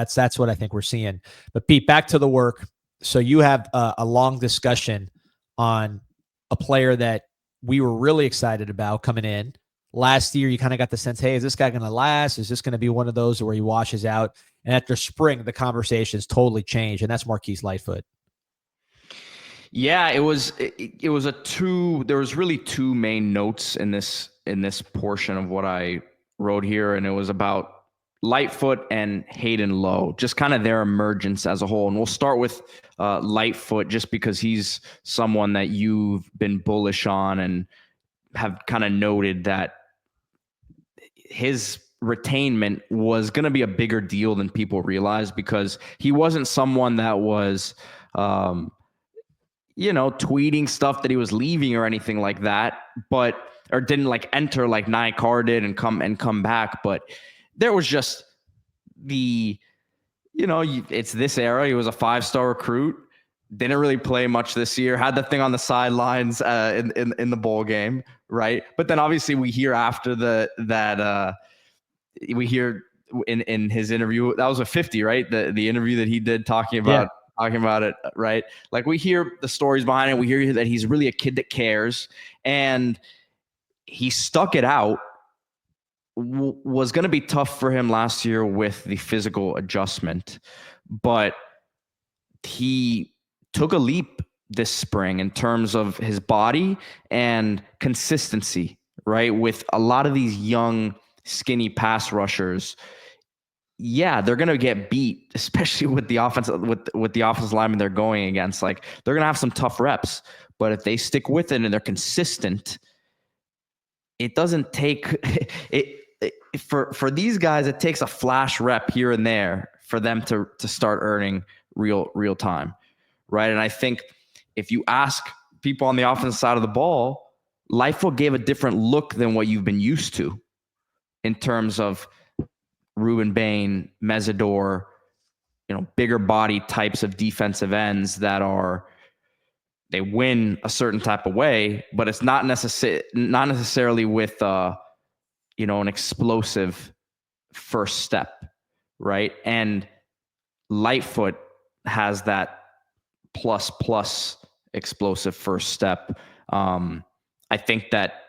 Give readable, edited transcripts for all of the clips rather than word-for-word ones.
That's what I think we're seeing. But Pete, back to the work. So you have a long discussion on a player that we were really excited about coming in. Last year, you kind of got the sense, hey, is this guy going to last? Is this going to be one of those where he washes out? And after spring, the conversation's totally changed, and that's Marquise Lightfoot. Yeah, it was there was really two main notes in this portion of what I wrote here, and it was about Lightfoot and Hayden Lowe, just kind of their emergence as a whole. And we'll start with Lightfoot just because he's someone that you've been bullish on and have kind of noted that his retainment was going to be a bigger deal than people realized, because he wasn't someone that was, tweeting stuff that he was leaving or anything like that, or didn't like enter like Nycar did and come back. But there was just it's this era. He was a 5-star recruit. Didn't really play much this year. Had the thing on the sidelines in the bowl game, right? But then obviously we hear after we hear in his interview, that was a 50, right? The interview that he did talking about it, right? Like, we hear the stories behind it. We hear that he's really a kid that cares, and he stuck it out. Was going to be tough for him last year with the physical adjustment, but he took a leap this spring in terms of his body and consistency, right? With a lot of these young, skinny pass rushers, yeah, they're going to get beat, especially with the offense, with the offensive lineman they're going against. Like, they're going to have some tough reps, but if they stick with it and they're consistent, it doesn't take it. For these guys, it takes a flash rep here and there for them to start earning real time, right? And I think if you ask people on the offensive side of the ball, Lightfoot gave a different look than what you've been used to in terms of Ruben Bain, Mesidor, bigger body types of defensive ends that they win a certain type of way, but it's not necessarily with an explosive first step, right? And Lightfoot has that plus explosive first step. I think that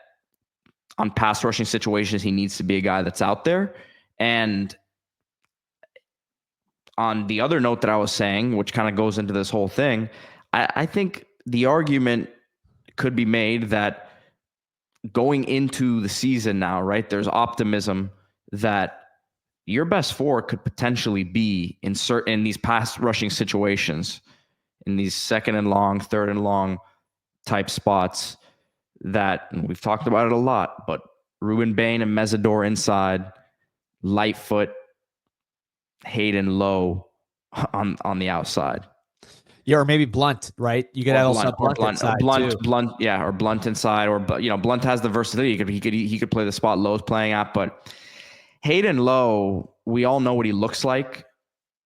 on pass rushing situations, he needs to be a guy that's out there. And on the other note that I was saying, which kind of goes into this whole thing, I think the argument could be made that going into the season now, right, there's optimism that your best four could potentially be in these pass rushing situations, in these second and long, third and long type spots that, and we've talked about it a lot, but Ruben Bain and Mesidor inside, Lightfoot, Hayden Lowe on the outside. Yeah, or maybe Blunt, right? You could have also Blunt inside too. Or Blunt inside, or Blunt has the versatility. He could play the spot Lowe's playing at, but Hayden Lowe, we all know what he looks like,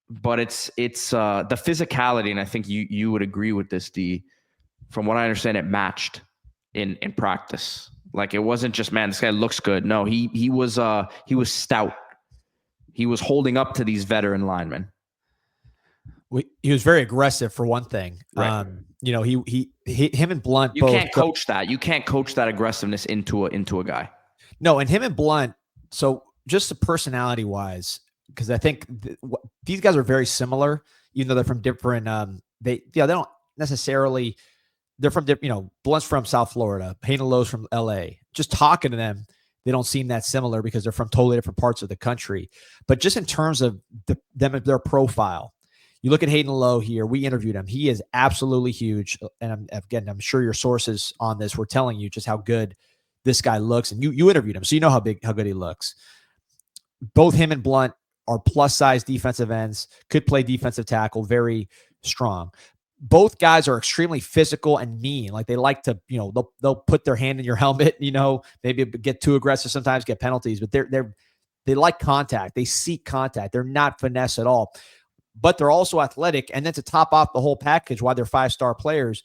but it's the physicality, and I think you would agree with this, D. From what I understand, it matched in practice. Like, it wasn't just, man, this guy looks good. No, he was stout. He was holding up to these veteran linemen. He was very aggressive, for one thing. Right. Him and Blunt. You can't coach that. You can't coach that aggressiveness into a guy. No, and him and Blunt. So just the personality wise, because I think these guys are very similar, even though they're from different. They don't necessarily. They're from different. Blunt's from South Florida. Hayden Lowe's from L.A. Just talking to them, they don't seem that similar because they're from totally different parts of the country. But just in terms of their profile. You look at Hayden Lowe here. We interviewed him. He is absolutely huge. And I'm sure your sources on this were telling you just how good this guy looks. And you interviewed him, so you know how good he looks. Both him and Blunt are plus-size defensive ends, could play defensive tackle, very strong. Both guys are extremely physical and mean. Like, they like to, they'll put their hand in your helmet, maybe get too aggressive sometimes, get penalties, but they like contact. They seek contact. They're not finesse at all. But they're also athletic. And then to top off the whole package, why they're 5-star players,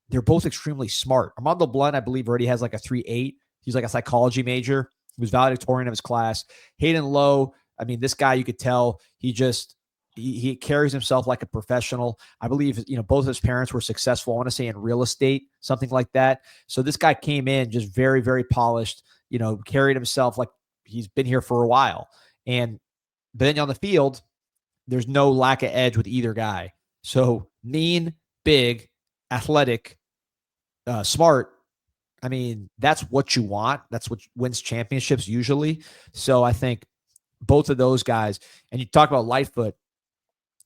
they're both extremely smart. Armando Blunt, I believe, already has like a 3.8. He's like a psychology major. He was valedictorian of his class. Hayden Lowe, I mean, this guy, you could tell he just He carries himself like a professional. I believe, both his parents were successful. I want to say in real estate, something like that. So this guy came in just very, very polished, carried himself like he's been here for a while. But then on the field, there's no lack of edge with either guy. So mean, big, athletic, smart. I mean, that's what you want. That's what wins championships usually. So I think both of those guys, and you talk about Lightfoot.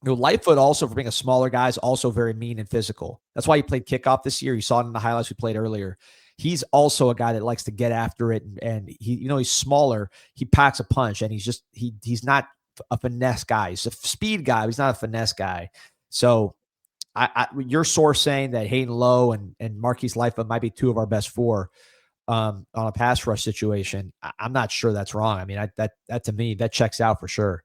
Lightfoot also, for being a smaller guy, is also very mean and physical. That's why he played kickoff this year. You saw it in the highlights we played earlier. He's also a guy that likes to get after it, and he, he's smaller. He packs a punch, and he's not a finesse guy. He's a speed guy. But he's not a finesse guy. So, your source saying that Hayden Lowe and Marquise Lightfoot might be two of our best four on a pass rush situation. I'm not sure that's wrong. I mean, that to me, that checks out for sure.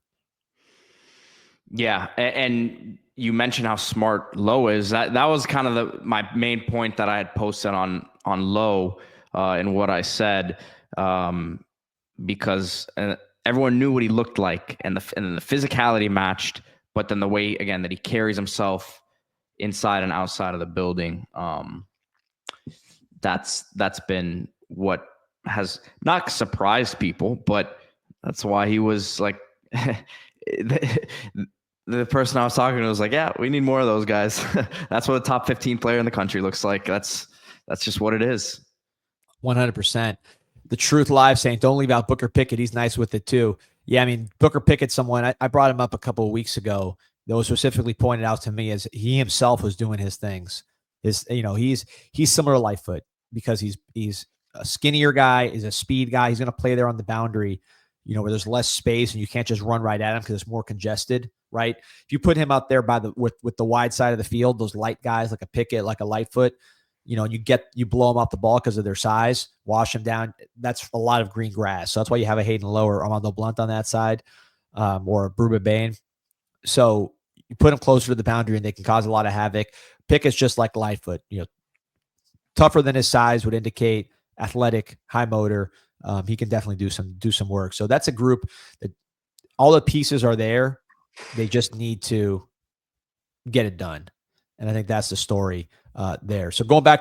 Yeah, and you mentioned how smart Lowe is. That was kind of my main point that I had posted on Lowe in what I said, because everyone knew what he looked like, and then the physicality matched, but then the way again that he carries himself inside and outside of the building, that's been what has not surprised people, but that's why he was like. The person I was talking to was like, yeah, we need more of those guys. That's what a top 15 player in the country looks like. That's just what it is. 100%. The Truth Live saying, don't leave out Booker Pickett. He's nice with it too. Yeah, I mean, Booker Pickett's someone, I brought him up a couple of weeks ago that was specifically pointed out to me as he himself was doing his things. He's similar to Lightfoot because he's a skinnier guy, is a speed guy. He's going to play there on the boundary, where there's less space and you can't just run right at him because it's more congested, right? If you put him out there with the wide side of the field, those light guys like a Pickett, like a Lightfoot, and you blow them off the ball because of their size, wash them down. That's a lot of green grass. So that's why you have a Hayden Lowe or Armando Blunt on that side, or a Bruba Bain. So you put them closer to the boundary and they can cause a lot of havoc. Pickett's just like Lightfoot, tougher than his size would indicate, athletic, high motor. He can definitely do some work. So that's a group that all the pieces are there. They just need to get it done. And I think that's the story there. So going back